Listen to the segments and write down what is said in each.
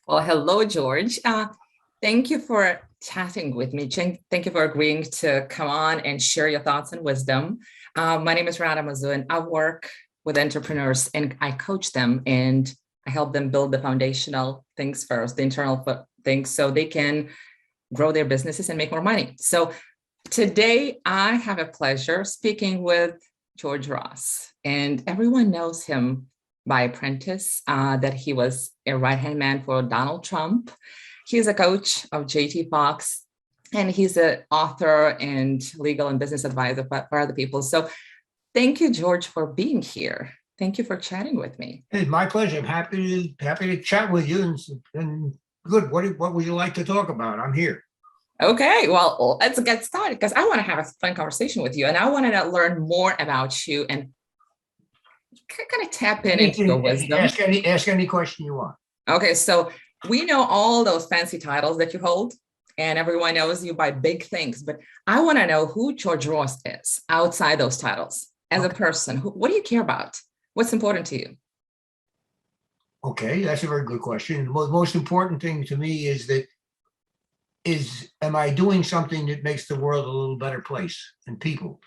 Well, hello, George. Thank you for chatting with me. Thank you for agreeing to come on and share your thoughts and wisdom. My name is Renata Mazu, and I work with entrepreneurs and I coach them and I help them build the foundational things first, the internal things, so they can grow their businesses and make more money. So today I have a pleasure speaking with George Ross, and everyone knows him by Apprentice, that he was a right-hand man for Donald Trump. He's a coach of JT Foxx, and he's an author and legal and business advisor for other people. So thank you, George, for being here. Thank you for chatting with me. It's my pleasure. I'm happy to chat with you. And good. What would you like to talk about? I'm here. Okay, well, let's get started because I want to have a fun conversation with you, and I want to learn more about you and kind of tap into your wisdom. Ask any question you want. Okay, so we know all those fancy titles that you hold, and everyone knows you by big things, but I want to know who George Ross is outside those titles as a person. What do you care about? What's important to you? Okay, that's a very good question. The most important thing to me is am I doing something that makes the world a little better place and people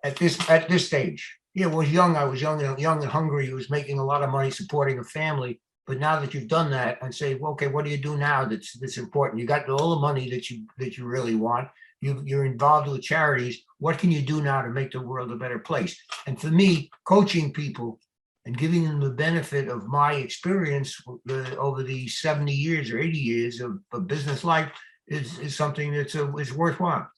at this stage? Yeah, I was young and hungry. I was making a lot of money supporting a family. But now that you've done that and say, well, okay, what do you do now that's important? You got all the money that you really want. You're involved with charities. What can you do now to make the world a better place? And for me, coaching people and giving them the benefit of my experience over the 70 years or 80 years of business life is something that's is worthwhile,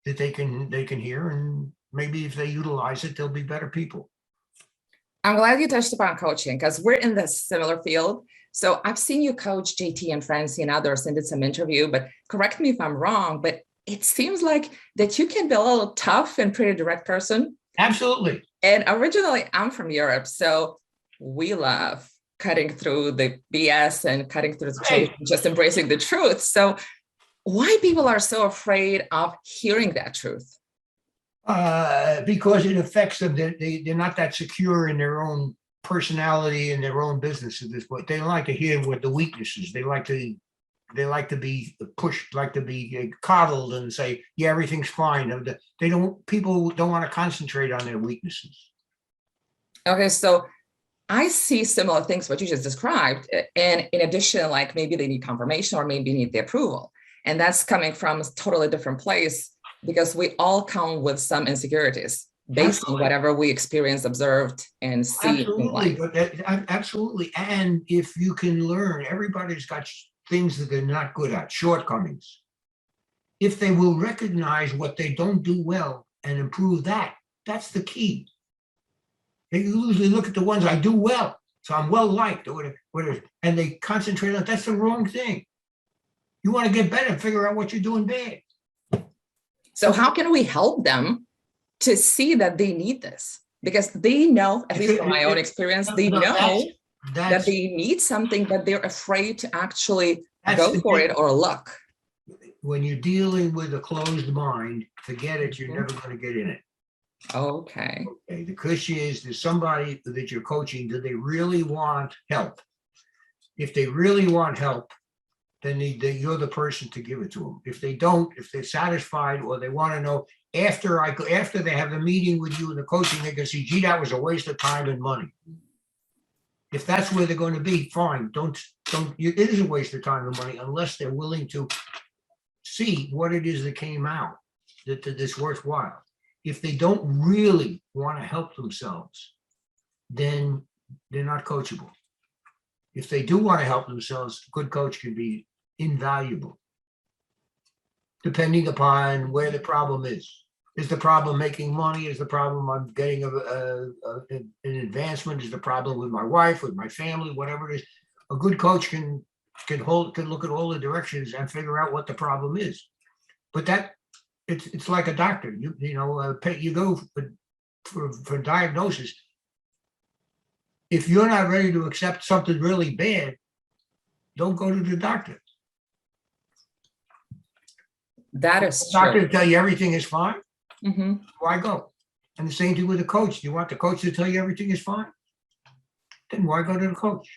that they can hear, and maybe if they utilize it, they'll be better people. I'm glad you touched upon coaching because we're in this similar field. So I've seen you coach JT and Francie and others and did some interview, but correct me if I'm wrong, but it seems like that you can be a little tough and pretty direct person. Absolutely. And originally I'm from Europe, so we love cutting through the BS and cutting through the truth, just embracing the truth. So why people are so afraid of hearing that truth? Because it affects them. They're not that secure in their own personality and their own business at this point. They like to hear what the weaknesses. They like to be pushed, like to be coddled and say, yeah, everything's fine. People don't want to concentrate on their weaknesses. Okay, so I see similar things what you just described. And in addition, like maybe they need confirmation or maybe need the approval. And that's coming from a totally different place, because we all come with some insecurities based on whatever we experienced, observed, and see. Absolutely. And if you can learn, everybody's got things that they're not good at, shortcomings. If they will recognize what they don't do well and improve that, that's the key. They usually look at the ones I do well, so I'm well liked, or whatever, and they concentrate on that's the wrong thing. You want to get better, figure out what you're doing bad. So how can we help them to see that they need this? Because they know, at least from my own experience, they know that they need something, but they're afraid to actually go for it or look. When you're dealing with a closed mind, forget it, you're never going to get in it. Okay. The question is, there's somebody that you're coaching, do they really want help? If they really want help, then you're the person to give it to them. If they don't, if they're satisfied or they want to know after they have a meeting with you and the coaching, they can see, gee, that was a waste of time and money. If that's where they're going to be, fine. It is a waste of time and money unless they're willing to see what it is that came out that's worthwhile. If they don't really want to help themselves, then they're not coachable. If they do want to help themselves, a good coach can be invaluable, depending upon where the problem is. Is the problem making money? Is the problem I'm getting an advancement? Is the problem with my wife, with my family, whatever it is? A good coach can look at all the directions and figure out what the problem is. But it's like a doctor. You go for diagnosis. If you're not ready to accept something really bad, don't go to the doctor. That is true. The doctor tell you everything is fine. Mm-hmm. Why go? And the same thing with the coach. Do you want the coach to tell you everything is fine? Then why go to the coach?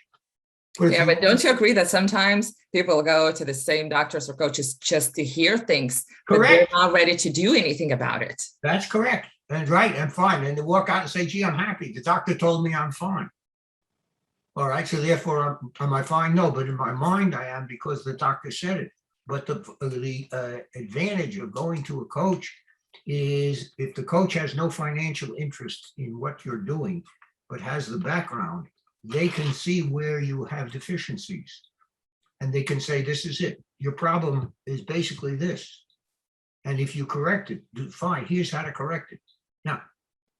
But if Yeah, you, but don't you agree that sometimes people go to the same doctors or coaches just to hear things, but they're correct, not ready to do anything about it? that's correct. And right, I'm fine. And they walk out and say, gee, I'm happy. The doctor told me I'm fine. All right, so therefore, am I fine? No, but in my mind, I am because the doctor said it. But the advantage of going to a coach is if the coach has no financial interest in what you're doing, but has the background, they can see where you have deficiencies. And they can say, this is it. Your problem is basically this. And if you correct it, fine, here's how to correct it. Now,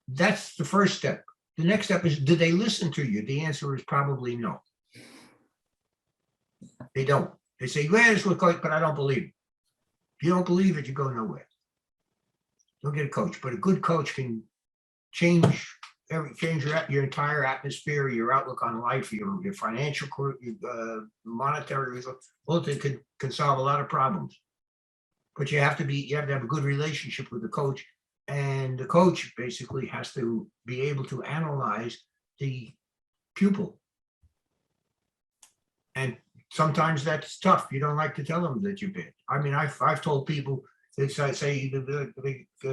that's the first step. The next step is, do they listen to you? The answer is probably no. They don't. They say, well, this will coach, but I don't believe it. If you don't believe it, you go nowhere. Don't get a coach. But a good coach can change your entire atmosphere, your outlook on life, your financial, monetary results. Both they can solve a lot of problems. But you have to have a good relationship with the coach. And the coach basically has to be able to analyze the pupil. And sometimes that's tough. You don't like to tell them that you've been. I mean, I've told people, I say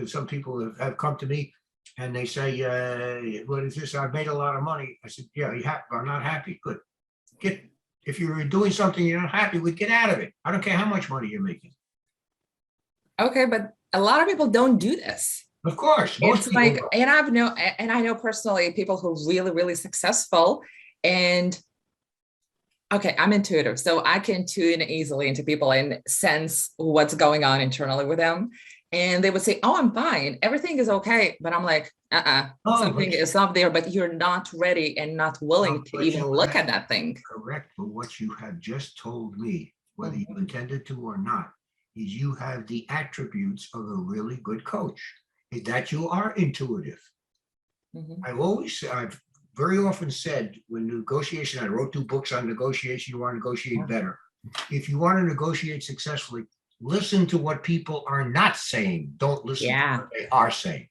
some people have come to me and they say, what is this? I've made a lot of money. I said, yeah, I'm not happy. Good. If you're doing something you're not happy with, get out of it. I don't care how much money you're making. Okay, but a lot of people don't do this. Of course, most It's people like, don't. and I know personally people who are really, really successful. And okay, I'm intuitive, so I can tune easily into people and sense what's going on internally with them. And they would say, oh, I'm fine, everything is okay. But I'm like, Oh, something is up there, but you're not ready and not willing to even look at that thing. correct, but what you have just told me, whether you intended to or not, is you have the attributes of a really good coach, is that you are intuitive. Mhm. I've very often said when negotiation, I wrote 2 books on negotiation, you want to negotiate better. If you want to negotiate successfully, listen to what people are not saying. Don't listen to what they are saying.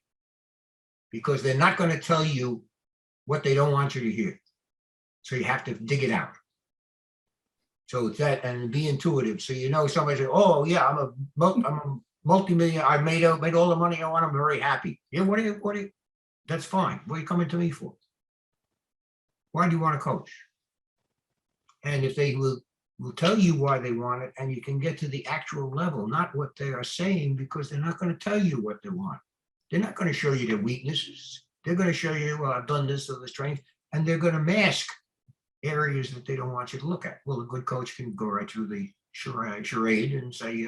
Because they're not going to tell you what they don't want you to hear. So you have to dig it out. So it's that, and be intuitive. So somebody say, oh yeah, I'm a multi-million, I made all the money I want, I'm very happy. Yeah, what do you, that's fine. What are you coming to me for? Why do you want to coach? And if they will tell you why they want it, and you can get to the actual level, not what they are saying, because they're not going to tell you what they want. They're not going to show you their weaknesses. They're going to show you, well, I've done this or the strength, and they're going to mask areas that they don't want you to look at. Well, a good coach can go right through the charade and say,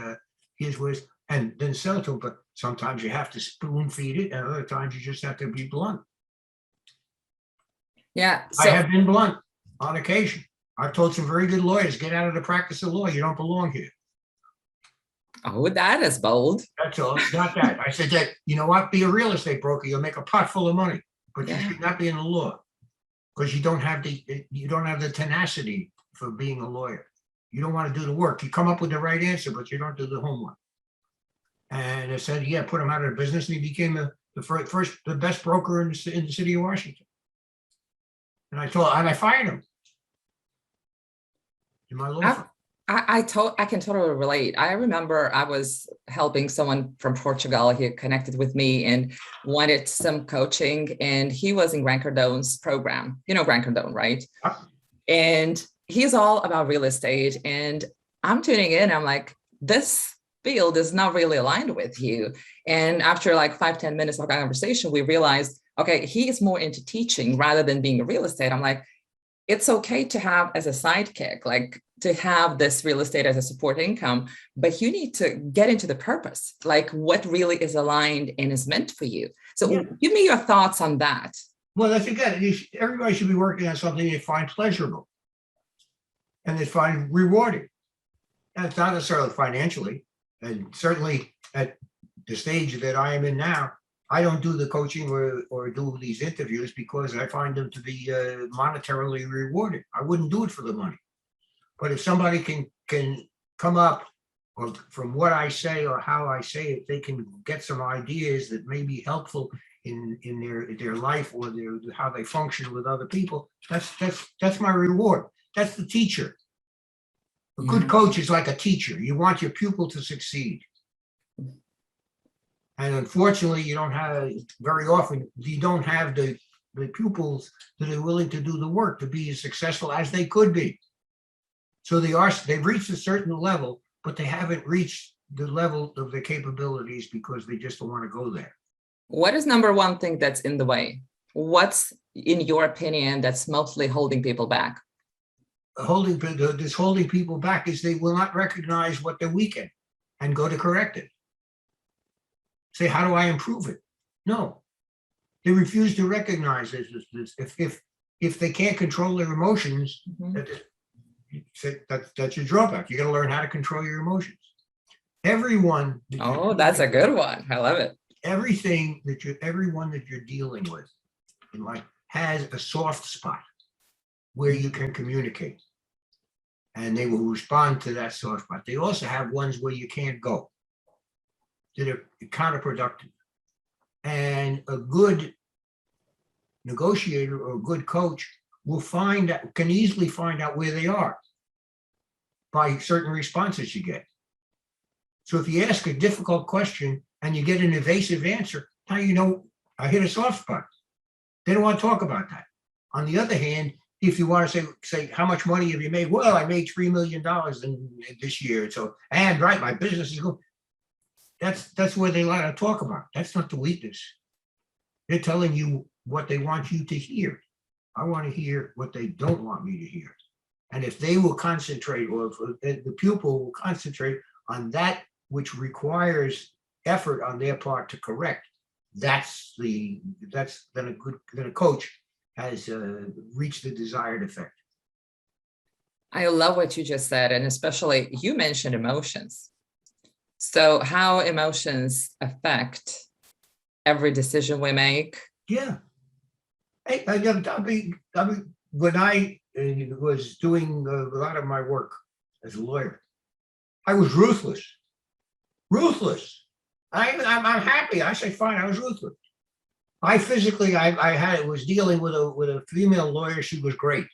here's where, and then sell it to them. But sometimes you have to spoon feed it, and other times you just have to be blunt. Yeah. I have been blunt on occasion. I've told some very good lawyers, get out of the practice of law. You don't belong here. Oh, that is bold. That's all. Not that. I said that, you know what? Be a real estate broker. You'll make a pot full of money, but you should not be in the law because you don't have the tenacity for being a lawyer. You don't want to do the work. You come up with the right answer, but you don't do the homework. And I said, yeah, put him out of business, and he became the best broker in the city of Washington. And I fired him. In my law firm. I can totally relate. I remember I was helping someone from Portugal. He connected with me and wanted some coaching, and he was in Grant Cardone's program. You know Grant Cardone, right? And he's all about real estate. And I'm tuning in. I'm like, this field is not really aligned with you. And after like 5-10 minutes of conversation, we realized, okay, he is more into teaching rather than being a real estate. I'm like, it's okay to have as a sidekick, like to have this real estate as a support income, but you need to get into the purpose, like what really is aligned and is meant for you. So give me your thoughts on that. Well, that's again, everybody should be working on something they find pleasurable and they find rewarding. And it's not necessarily financially, and certainly at the stage that I am in now, I don't do the coaching or do these interviews because I find them to be monetarily rewarded. I wouldn't do it for the money. But if somebody can come up or from what I say or how I say it, they can get some ideas that may be helpful in their life or how they function with other people. That's my reward. That's the teacher. A good coach is like a teacher. You want your pupil to succeed. And unfortunately, you don't have, very often, you don't have the pupils that are willing to do the work to be as successful as they could be. So they've reached a certain level, but they haven't reached the level of their capabilities because they just don't want to go there. What is number one thing that's in the way? What's, in your opinion, that's mostly holding people back? Holding people back is they will not recognize what they're weak in and go to correct it. Say, how do I improve it? No, they refuse to recognize this. If they can't control their emotions, that's your drawback. You got to learn how to control your emotions. Everyone. Oh, that's a good one. I love it. Everyone that you're dealing with in life has a soft spot where you can communicate, and they will respond to that soft spot. They also have ones where you can't go, that are counterproductive. And a good negotiator or a good coach can easily find out where they are by certain responses you get. So if you ask a difficult question and you get an evasive answer, now you know I hit a soft spot. They don't want to talk about that. On the other hand, if you want to say how much money have you made? Well, I made $3 million in this year. So, and right, my business is going. That's where they like to talk about. That's not the weakness. They're telling you what they want you to hear. I want to hear what they don't want me to hear. And if they will concentrate, or if the pupil will concentrate on that which requires effort on their part to correct, then a coach has reached the desired effect. I love what you just said, and especially you mentioned emotions. So how emotions affect every decision we make. Yeah. Hey, when I was doing a lot of my work as a lawyer, I was ruthless. Ruthless. I'm happy. I say, fine, I was ruthless. I was dealing with a female lawyer. She was great.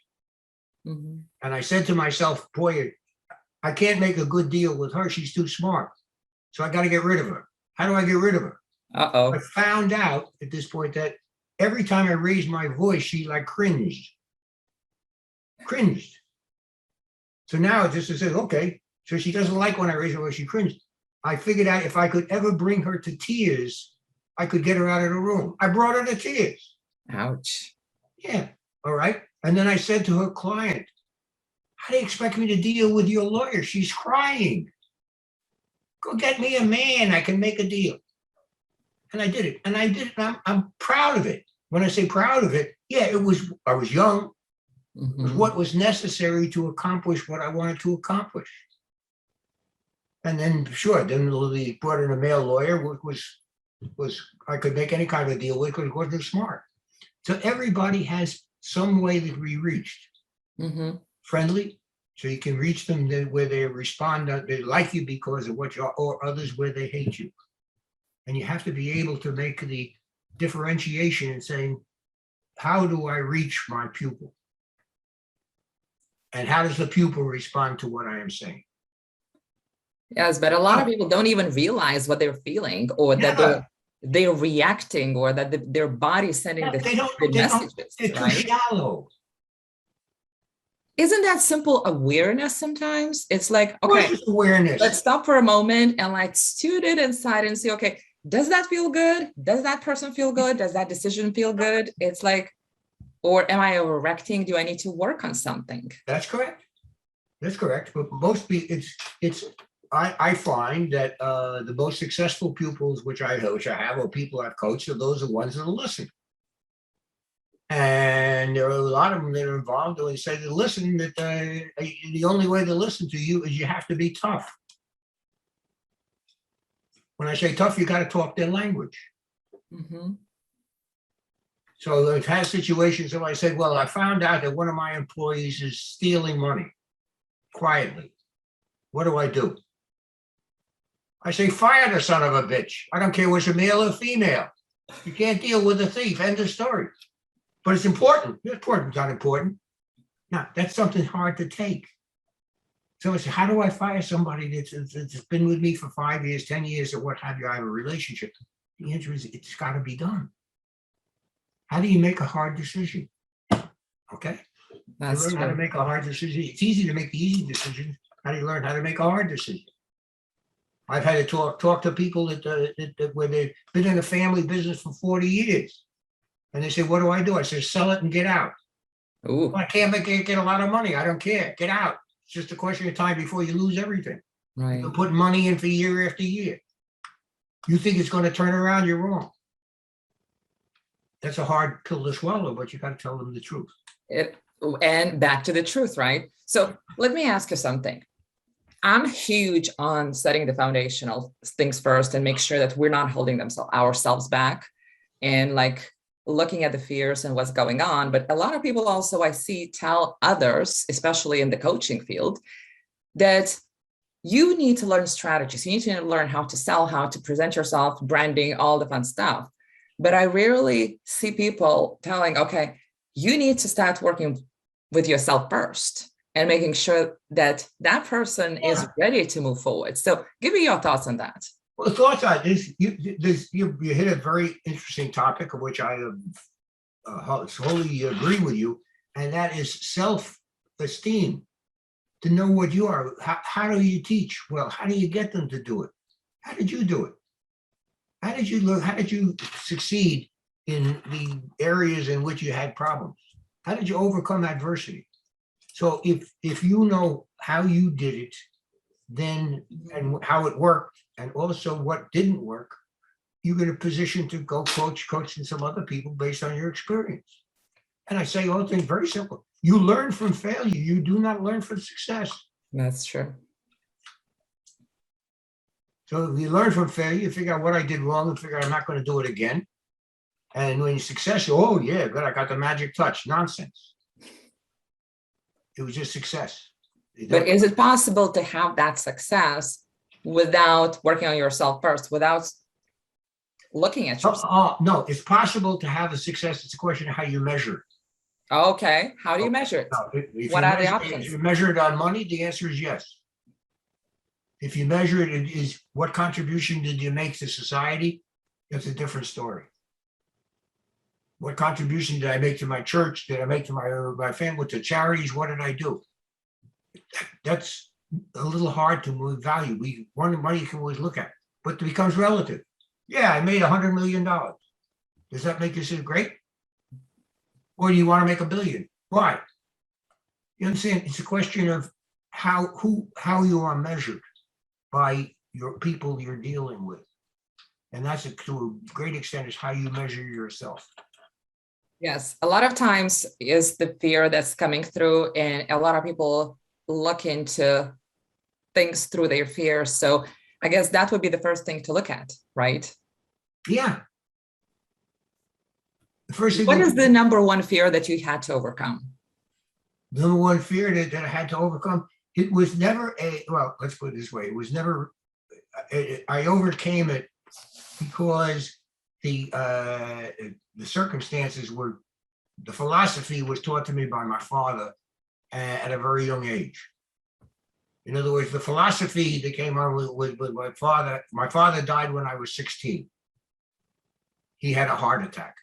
And I said to myself, boy, I can't make a good deal with her. She's too smart. So I got to get rid of her. How do I get rid of her? Uh-oh. I found out at this point that every time I raised my voice, she like cringed. So now it just says, okay, so she doesn't like when I raise her voice, she cringed. I figured out if I could ever bring her to tears, I could get her out of the room. I brought her to tears. Ouch. Yeah. All right. And then I said to her client, how do you expect me to deal with your lawyer? She's crying. Go get me a man. I can make a deal. And I did it. And I did it. I'm proud of it. When I say proud of it, yeah, I was young. It was what was necessary to accomplish what I wanted to accomplish. And then, sure, then they brought in a male lawyer, which was I could make any kind of deal with because it wasn't smart. So everybody has some way that we reached. Friendly, so you can reach them where they respond, they like you because of what you are, or others where they hate you. And you have to be able to make the differentiation and saying, how do I reach my pupil? And how does the pupil respond to what I am saying? Yes, but a lot of people don't even realize what they're feeling, or that they're reacting, or that their body is sending the messages. They're too shallow. Isn't that simple awareness sometimes? It's like, okay, awareness. Let's stop for a moment and like tune it inside and see, okay, does that feel good? Does that person feel good? Does that decision feel good? It's like, or am I overreacting? Do I need to work on something? That's correct. That's correct. But most people, I find that the most successful pupils, which I have, or people I've coached, are those the ones that listen. And there are a lot of them that are involved and say that listen, that the only way to listen to you is you have to be tough. When I say tough, you got to talk their language. So I've had situations where I said, well, I found out that one of my employees is stealing money quietly. What do I do? I say, fire the son of a bitch. I don't care whether it's a male or female. You can't deal with a thief. End of story. But it's important. It's important, it's not important. Now, that's something hard to take. So it's, how do I fire somebody that's been with me for 5 years, 10 years, or what have you? I have a relationship. The answer is it's got to be done. How do you make a hard decision? Okay. You That's learn how to true. make a hard decision. It's easy to make the easy decisions. How do you learn how to make a hard decision? I've had to talk to people that where they've been in the family business for 40 years. And they say, what do? I say, sell it and get out. Ooh, Well, I can't get a lot of money. I don't care. Get out. It's just a question of time before you lose everything. You've right. been putting money in for year after year. You think it's going to turn around, you're wrong. That's a hard pill to swallow, but you got to tell them the truth. And back to the truth, right? So let me ask you something. I'm huge on setting the foundational things first and make sure that we're not holding ourselves back and like looking at the fears and what's going on. But a lot of people also I see tell others, especially in the coaching field, that you need to learn strategies. You need to learn how to sell, how to present yourself, branding, all the fun stuff. But I rarely see people telling, okay, you need to start working with yourself first and making sure that that person is ready to move forward. So give me your thoughts on that. Well, the thoughts on this, you hit a very interesting topic of which I wholly agree with you, and that is self-esteem. To know what you are. How do you teach? Well, how do you get them to do it? How did you do it? How did you learn? How did you succeed in the areas in which you had problems? How did you overcome adversity? So if you know how you did it, then and how it worked, and also what didn't work, you're in a position to go coaching some other people based on your experience. And I say all things very simple. You learn from failure. You do not learn from success. That's true. So if you learn from failure, you figure out what I did wrong and figure out I'm not going to do it again. And when you're successful, oh yeah, good, I got the magic touch. Nonsense. It was just success. But is it possible to have that success without working on yourself first, without looking at yourself? No, it's possible to have a success. It's a question of how you measure it. Okay, how do you measure it? No, What are the options? If you measure it on money, the answer is yes. If you measure it is what contribution did you make to society, that's a different story. What contribution did I make to my church? Did I make to my family, to charities? What did I do? That's a little hard to value. Money you can always look at, but it becomes relative. Yeah, I made $100 million. Does that make you say great? Or do you want to make $1 billion? Why? You understand? It's a question of how you are measured by your people you're dealing with. And that's to a great extent is how you measure yourself. Yes, a lot of times is the fear that's coming through, and a lot of people look into things through their fears. So I guess that would be the first thing to look at, right? Yeah. The first thing. What is the number one fear that you had to overcome? Number one fear that I had to overcome, it was never well, let's put it this way. It was never, I overcame it because the circumstances were, the philosophy was taught to me by my father at a very young age. In other words, the philosophy that came on with my father died when I was 16. He had a heart attack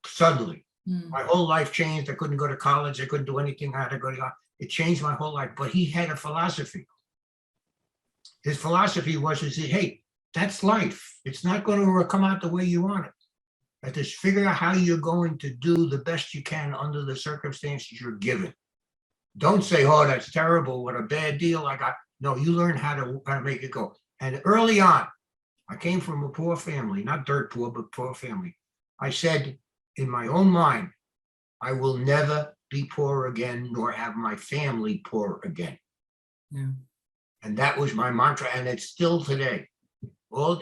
suddenly. My whole life changed. I couldn't go to college. I couldn't do anything. I had to go to, it changed my whole life, but he had a philosophy. His philosophy was to say, hey, that's life. It's not going to come out the way you want it. But just figure out how you're going to do the best you can under the circumstances you're given. Don't say, oh, that's terrible. What a bad deal I got. No, you learn how to make it go. And early on, I came from a poor family, not dirt poor, but poor family. I said in my own mind, I will never be poor again, nor have my family poor again. Yeah. And that was my mantra, and it's still today.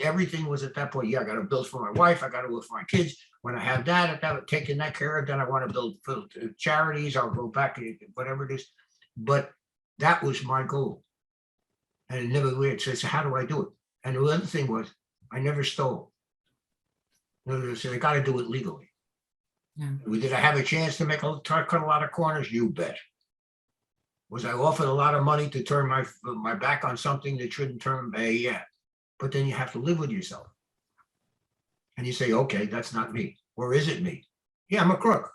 Everything was at that point. Yeah, I got to build for my wife. I got to work for my kids. When I have that, taking that care of, then I want to build charities. I'll go back, whatever it is. But that was my goal. And it never weird. So how do I do it? And the other thing was, I never stole. So I got to do it legally. Yeah. Did I have a chance to cut a lot of corners? You bet. Was I offered a lot of money to turn my back on something that shouldn't turn? Yeah. But then you have to live with yourself. And you say, okay, that's not me. Or is it me? Yeah, I'm a crook.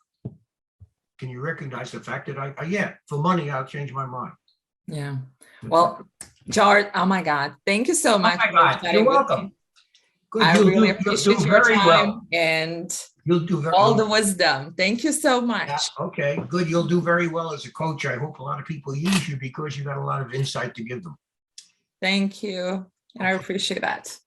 Can you recognize the fact that yeah, for money, I'll change my mind. Yeah. Well, George, oh my God. Thank you so much. Oh my God, you're welcome. Good. I really you'll appreciate do your very time well. and You'll do very all the wisdom. Thank you so much. Yeah, okay, good. You'll do very well as a coach. I hope a lot of people use you because you got a lot of insight to give them. Thank you. And I appreciate that.